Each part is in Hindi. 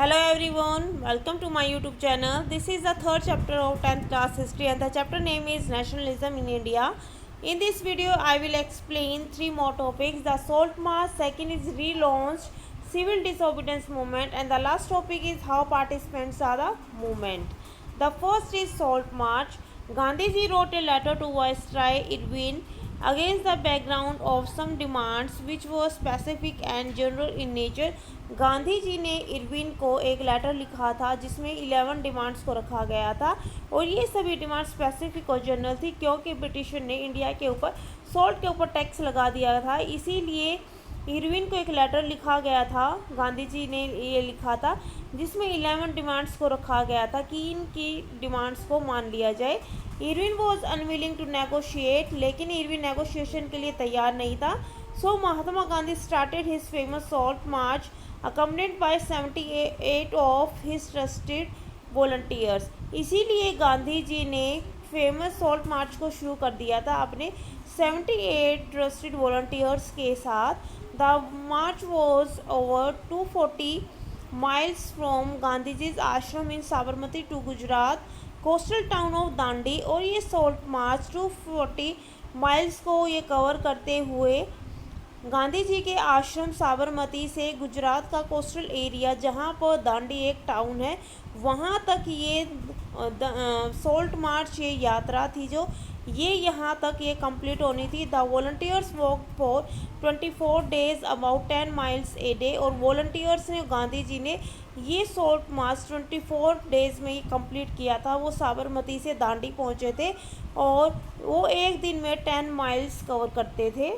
Hello everyone, welcome to my YouTube channel. This is the third chapter of 10th class history and the chapter name is Nationalism in India. In this video, I will explain three more topics. The Salt March, second is relaunched civil disobedience movement, and the last topic is how participants are the movement. The first is Salt March. Gandhiji wrote a letter to Viceroy Irwin against the background of some demands which were specific and general in nature. Gandhi ji ने इरविन को एक लेटर लिखा था जिसमें 11 डिमांड्स को रखा गया था और ये सभी डिमांड स्पेसिफिक और जनरल थी क्योंकि ब्रिटिशर ने इंडिया के ऊपर सॉल्ट के ऊपर टैक्स लगा दिया था। इसीलिए इरविन को एक लेटर लिखा गया था, गांधी जी ने ये लिखा था जिसमें 11 डिमांड्स को रखा गया था कि इनकी डिमांड्स को मान लिया जाए। Irwin was unwilling to negotiate, लेकिन इरविन नेगोशिएशन के लिए तैयार नहीं था। So Mahatma Gandhi started his famous salt march accompanied by 78 of his trusted volunteers। इसीलिए गांधी जी ने फेमस सॉल्ट मार्च को शुरू कर दिया था अपने 78 ट्रस्टेड वॉलंटियर्स के साथ। The march was over 240 miles from Gandhi ji's ashram in Sabarmati to Gujarat coastal town of Dandi, और ये सॉल्ट मार्च 240 miles को ये कवर करते हुए गांधी जी के आश्रम साबरमती से गुजरात का कोस्टल एरिया जहां पर दांडी एक टाउन है वहां तक ये सॉल्ट मार्च ये यात्रा थी जो ये यहाँ तक ये कंप्लीट होनी थी। The volunteers walk for 24 days about 10 miles a day, और वॉलंटियर्स ने गांधी जी ने ये सॉल्ट मार्च 24 days में ये कंप्लीट किया था। वो साबरमती से दांडी पहुँचे थे और वो एक दिन में 10 miles कवर करते थे।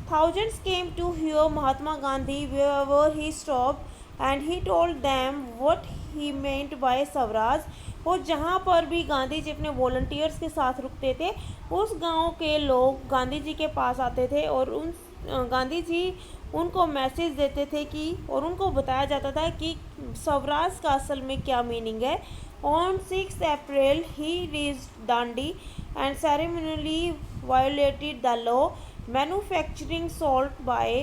Thousands came to hear Mahatma Gandhi wherever he stopped, and he told them what he meant by Swaraj। और जहाँ पर भी गांधी जी अपने वॉलंटियर्स के साथ रुकते थे उस गांव के लोग गांधी जी के पास आते थे और गांधी जी उनको मैसेज देते थे कि और उनको बताया जाता था कि स्वराज का असल में क्या मीनिंग है। On 6 April he reached Dandi and ceremonially violated the law manufacturing salt by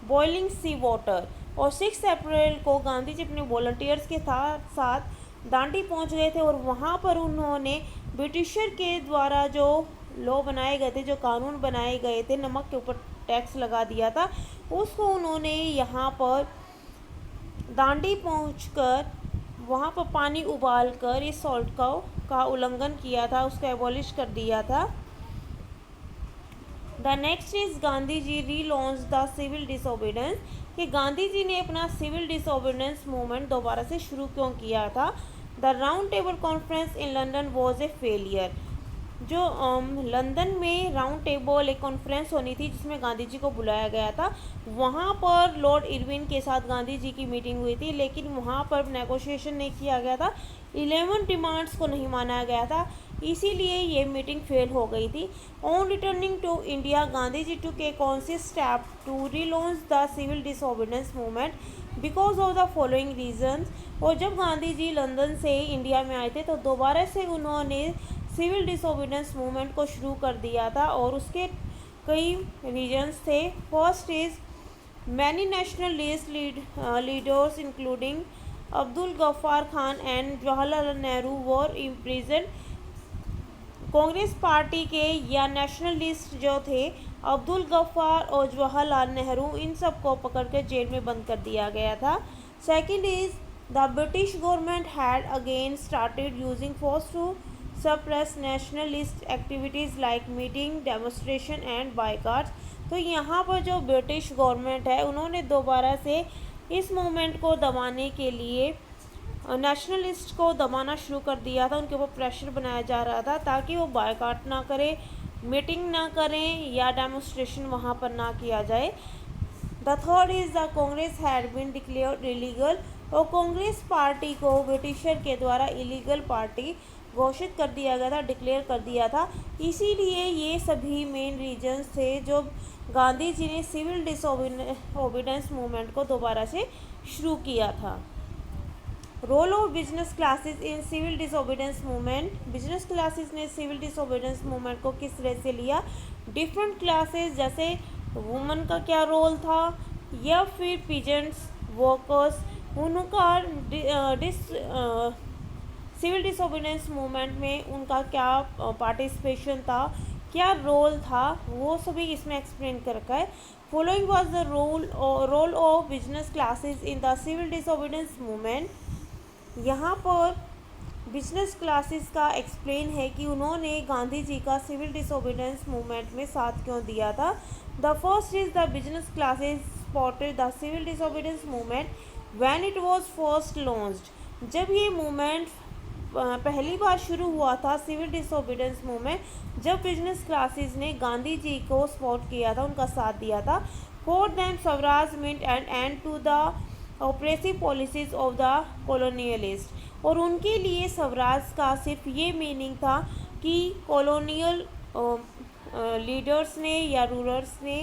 boiling sea water. और 6 अप्रैल को गांधी जी अपने वॉलंटियर्स के साथ दांडी पहुंच गए थे और वहां पर उन्होंने ब्रिटिशर के द्वारा जो लॉ बनाए गए थे, जो कानून बनाए गए थे, नमक के ऊपर टैक्स लगा दिया था, उसको उन्होंने यहाँ पर दांडी पहुंचकर वहाँ पर पानी उबाल कर इस सॉल्ट का उल्लंघन किया था, उसको एबॉलिश कर दिया था। The next is Gandhi ji relaunch the civil disobedience, कि गांधी जी ने अपना सिविल डिसोबीडेंस मूवमेंट दोबारा से शुरू क्यों किया था। The round table conference in London was a failure, जो लंदन में राउंड टेबल एक कॉन्फ्रेंस होनी थी जिसमें गांधी जी को बुलाया गया था। वहाँ पर लॉर्ड इरविन के साथ गांधी जी की मीटिंग हुई थी, लेकिन वहाँ पर नेगोशिएशन नहीं किया गया था, 11 डिमांड्स को नहीं माना गया था, इसीलिए ये मीटिंग फेल हो गई थी। On returning to India Gandhi ji took a conscious step to relaunch the civil disobedience movement because of the following reasons. और जब गांधी जी लंदन से इंडिया में आए थे तो दोबारा से उन्होंने सिविल डिसोबीडेंस मूवमेंट को शुरू कर दिया था और उसके कई रीजन्स थे। First is many nationalist leaders including Abdul Ghaffar Khan and Jawaharlal Nehru were imprison. Congress party के या नेशनलिस्ट जो थे अब्दुल गफ्फार और जवाहरलाल नेहरू, इन सब को पकड़कर जेल में बंद कर दिया गया था। Second is the British government had again started using force to suppress nationalist activities like meeting, demonstration and boycotts. तो यहाँ पर जो ब्रिटिश गवर्नमेंट है उन्होंने दोबारा से इस मूवमेंट को दबाने के लिए नेशनलिस्ट को दबाना शुरू कर दिया था, उनके ऊपर प्रेशर बनाया जा रहा था ताकि वो बायकॉट ना करें, मीटिंग ना करें या डेमोस्ट्रेशन वहाँ पर ना किया जाए। The third is the Congress had been declared illegal, और कांग्रेस पार्टी को ब्रिटिशर के द्वारा इलीगल पार्टी घोषित कर दिया गया था, डिक्लेयर कर दिया था। इसीलिए ये सभी मेन रीजन्स थे जो गांधी जी ने सिविल डिसोबीडेंस मूवमेंट को दोबारा से शुरू किया था। Role of business classes in civil disobedience movement, business classes ने सिविल डिसोबीडेंस मूवमेंट को किस तरह से लिया। डिफरेंट क्लासेस जैसे वुमेन का क्या रोल था, या फिर पीजेंट्स, वर्कर्स, उनका सिविल डिसोबीडियंस मूवमेंट में उनका क्या पार्टिसिपेशन था, क्या रोल था, वो सभी इसमें एक्सप्लेन कर रखा है। Following was the role of business classes in the civil disobedience movement. यहाँ पर बिजनेस क्लासेस का एक्सप्लेन है कि उन्होंने गांधी जी का सिविल डिसोबीडियंस मूवमेंट में साथ क्यों दिया था। The first is the business classes supported the civil disobedience movement when it was first launched. जब ये मूवमेंट पहली बार शुरू हुआ था, सिविल डिसोबीडियंस मूवमेंट, जब बिजनेस क्लासेस ने गांधी जी को सपोर्ट किया था, उनका साथ दिया था। For them swaraj meant an end to the oppressive policies of the colonialist. और उनके लिए स्वराज का सिर्फ ये मीनिंग था कि कॉलोनियल लीडर्स ने या रूलर्स ने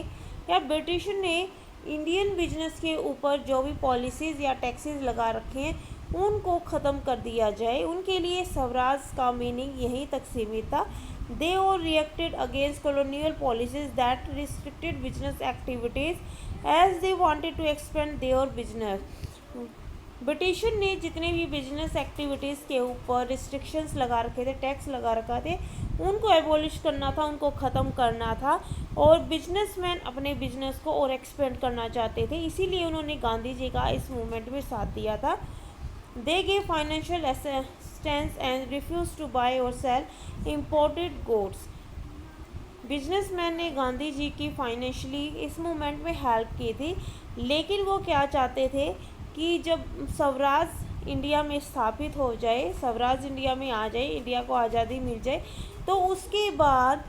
या ब्रिटिश ने इंडियन बिजनेस के ऊपर जो भी पॉलिसीज़ या टैक्सेस लगा रखे हैं उनको ख़त्म कर दिया जाए। उनके लिए स्वराज का मीनिंग यहीं तक सीमित था। दे और reacted against colonial policies that restricted business activities as they wanted to expand their business. British ने जितने भी बिजनेस एक्टिविटीज़ के ऊपर रिस्ट्रिक्शंस लगा रखे थे, टैक्स लगा रखा थे, उनको एबॉलिश करना था, उनको ख़त्म करना था। और बिजनेसमैन अपने बिजनेस को और एक्सपेंड करना चाहते थे, इसीलिए उन्होंने गांधी जी का इस मूवमेंट में साथ दिया था। They gave financial assistance and refused to buy or sell imported goods. Businessman ने गांधी जी की फाइनेंशियली इस मूवमेंट में हेल्प की थी, लेकिन वो क्या चाहते थे कि जब स्वराज इंडिया में स्थापित हो जाए, स्वराज इंडिया में आ जाए, इंडिया को आज़ादी मिल जाए, तो उसके बाद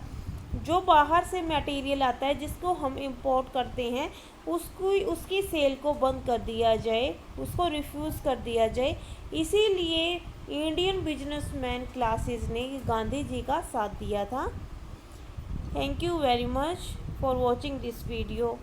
जो बाहर से मटेरियल आता है जिसको हम इंपोर्ट करते हैं उसकी सेल को बंद कर दिया जाए, उसको रिफ्यूज़ कर दिया जाए। इसीलिए इंडियन बिजनेसमैन क्लासेस ने गांधी जी का साथ दिया था। Thank you very much for watching this video.